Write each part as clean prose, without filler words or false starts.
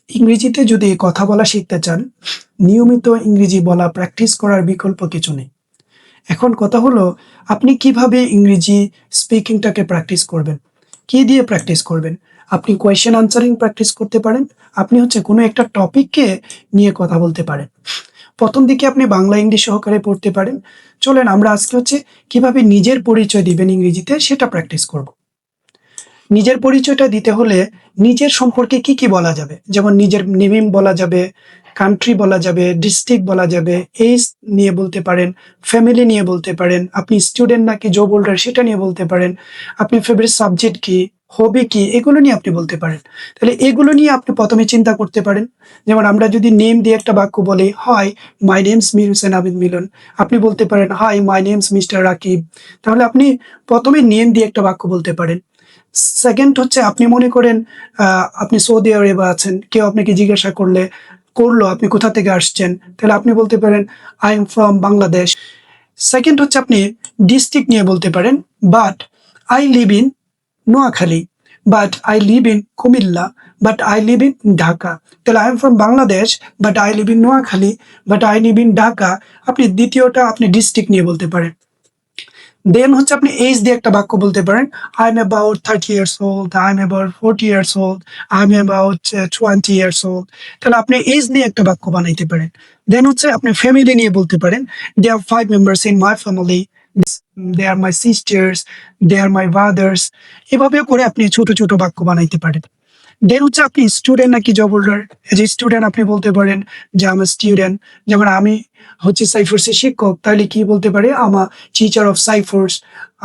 ইংরেজিতে যদি কথা বলা শিখতে চান, নিয়মিত ইংরেজি বলা প্র্যাকটিস করার বিকল্প কিছু নেই। এখন কথা হলো আপনি কিভাবে ইংরেজি স্পিকিংটাকে প্র্যাকটিস করবেন? কি দিয়ে প্র্যাকটিস করবেন? আপনি কোয়েশ্চেন আনসারিং প্র্যাকটিস করতে পারেন। আপনি কোনো একটা টপিককে নিয়ে কথা বলতে পারেন। ১ম দিকে আপনি বাংলা ইংলিশ সহকারে পড়তে পারেন। চলেন আমরা আজকে কিভাবে নিজের পরিচয় দিবেন ইংরেজিতে সেটা প্র্যাকটিস করব। নিজের পরিচয়টা দিতে হলে নিজের সম্পর্কে কি বলা যাবে? যেমন নিজের নেম বলা যাবে, কান্ট্রি বলা যাবে, ডিস্ট্রিক্ট বলা যাবে, এইজ নিয়ে বলতে পারেন, ফ্যামিলি নিয়ে বলতে পারেন, আপনি স্টুডেন্ট নাকি জব হোল্ডার সেটা নিয়ে বলতে পারেন, আপনি ফেভারিট সাবজেক্ট কি, হবি কি এগুলো নিয়ে আপনি বলতে পারেন। তাহলে এগুলো নিয়ে আপনি ১ম এ চিন্তা করতে পারেন। যেমন আমরা যদি নেম দিয়ে একটা বাক্য বলি, "hi, my name's Mir Hossain Abid Milon." আপনি বলতে পারেন, "hi, my name's mister Rakib." তাহলে আপনি ১ম এ নেম দিয়ে একটা বাক্য বলতে পারেন। সেকেন্ড আপনি মনে করেন আপনি সৌদি আরবে আছেন। কেউ আপনাকে জিজ্ঞাসা করলো আপনি কোথা থেকে আসছেন? তাহলে আপনি বলতে পারেন, "I am from Bangladesh." Second আপনি ডিস্ট্রিক্ট নিয়ে বলতে পারেন, "but I live in Noakhali, but I live in Comilla, but I live in Dhaka." তাহলে I am from Bangladesh, but I live in Noakhali, but I live in Dhaka. আপনি দ্বিতীয়টা আপনি ডিস্ট্রিক্ট নিয়ে বলতে পারেন। দেন আপনি এইজ দিয়ে একটা বাক্য বলতে পারেন। I am about 30 years old, I am about 40 years old, I am about 20 years old. তাহলে আপনি এইজ নিয়ে একটা বাক্য বানাইতে পারেন। দেন আপনি ফ্যামিলি নিয়ে বলতে পারেন। They are 5 members in my family, they are my sisters, they are my brothers. এভাবে করে আপনি ছোট, ছোট বাক্য বানাইতে পারেন। দেন আপনি স্টুডেন্ট নাকি job holder? As a student আপনি বলতে পারেন যে আম আ স্টুডেন্ট। যেমন আমি সাইফার্সের শিক্ষক, তাহলে কি বলতে পারি? I'm a teacher of Ciphers,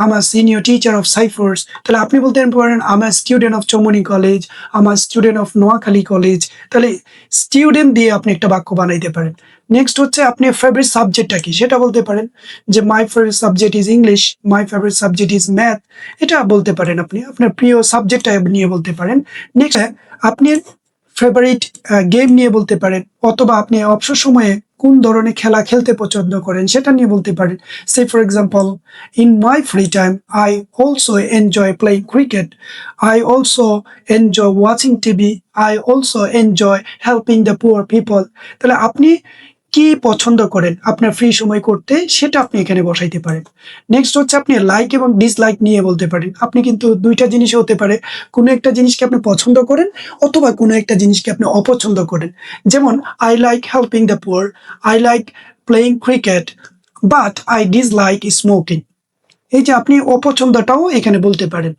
I'm a senior teacher of Ciphers. তাহলে আপনি বলতে পারেন I'm a student of Choumuhani college, I'm a student of Noakhali college. তাহলে স্টুডেন্ট দিয়ে আপনি একটা বাক্য বানাইতে পারেন। নেক্সট আপনি ফেভারিট সাবজেক্টটা কি? সেটা বলতে পারেন যে my favourite subject is English, my favourite subject is math. এটা বলতে পারেন আপনি। আপনার প্রিয় সাবজেক্টটা নিয়ে বলতে পারেন। নেক্সট আপনি ফেভারিট গেম নিয়ে বলতে পারেন, অথবা আপনি অবসর সময়ে কোন ধরনের খেলা খেলতে পছন্দ করেন সেটা নিয়ে বলতে পারেন। Say for example, in my free time I also enjoy playing cricket, I also enjoy watching TV, I also enjoy helping the poor people. তাহলে আপনি কি পছন্দ করেন আপনার ফ্রি সময় করতে সেটা আপনি এখানে বসাইতে পারেন। নেক্সট আপনি লাইক এবং ডিসলাইক নিয়ে বলতে পারেন। আপনি কিন্তু ২ টা জিনিসই হতে পারে। কোনো একটা জিনিসকে আপনি পছন্দ করেন, অথবা কোনো একটা জিনিসকে আপনি অপছন্দ করেন। যেমন I like helping the poor, I like playing cricket, but I dislike smoking. এই যে আপনি অপছন্দটাও এখানে বলতে পারেন।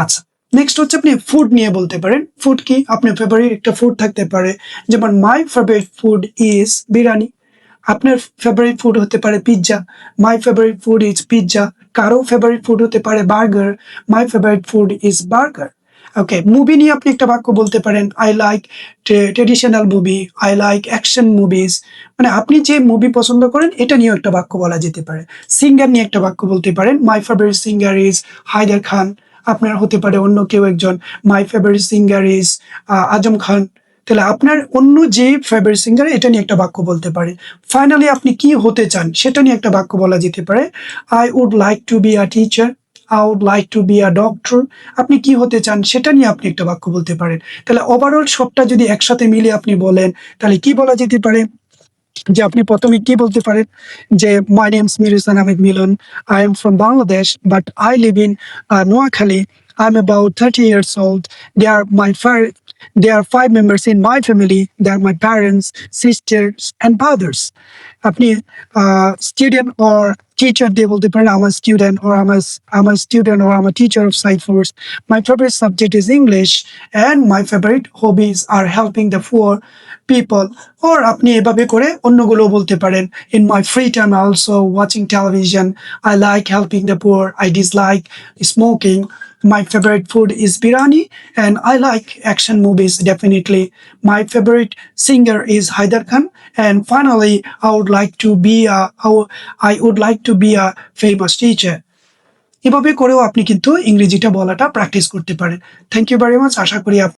আচ্ছা, নেক্সট আপনি ফুড নিয়ে বলতে পারেন। ফুড কি? আপনার ফেভারিট একটা ফুড থাকতে পারে। যেমন my favourite food is biryani. আপনার ফেভারিট ফুড হতে পারে pizza. My favourite food is pizza. কারো ফেভারিট ফুড হতে পারে burger. My favourite food is burger. Okay, movie নিয়ে আপনি একটা বাক্য বলতে পারেন। I like traditional movie, I like action movies. মানে আপনি যে মুভি পছন্দ করেন এটা নিয়েও একটা বাক্য বলা যেতে পারে। সিঙ্গার নিয়ে একটা বাক্য বলতে পারেন। My favourite singer is Haider Khan. আপনার হতে পারে অন্য কেউ একজন। My favourite singer is Azam Khan. তাহলে আপনার অন্য যে ফেভারিট সিঙ্গার এটা নিয়ে একটা বাক্য বলতে পারেন। ফাইনালি আপনি কি হতে চান সেটা নিয়ে একটা বাক্য বলা যেতে পারে। I would like to be a teacher, I would like to be a doctor. আপনি কি হতে চান সেটা নিয়ে আপনি একটা বাক্য বলতে পারেন। তাহলে ওভারঅল সবটা যদি একসাথে মিলিয়ে আপনি বলেন, তাহলে কি বলা যেতে পারে? যে আপনি ১ম এ কি বলতে পারেন? যে my name's Mirhossain Ahmed Milon. I am from Bangladesh, but I live in Noakhali. I'm about 30 years old. There are 5 members in my family. They are my parents, sisters, and brothers. আপনি স্টুডেন্ট or teacher দিয়ে বলতে পারেন I'm a student, or I'm a student, or I'm a teacher of Cyphers. My favorite subject is English, and my favorite hobbies are helping the poor people. Or আপনি এভাবে করে অন্যগুলো বলতে পারেন। In my free time I also watching television. I like helping the poor. I dislike smoking. My favorite food is biryani, and I like action movies definitely. My favorite singer is Haidar Khan, and finally I would like to be a famous teacher. এভাবে করেও আপনি কিন্তু ইংরেজিটা বলাটা practice করতে পারেন। Thank you very much. আশা করি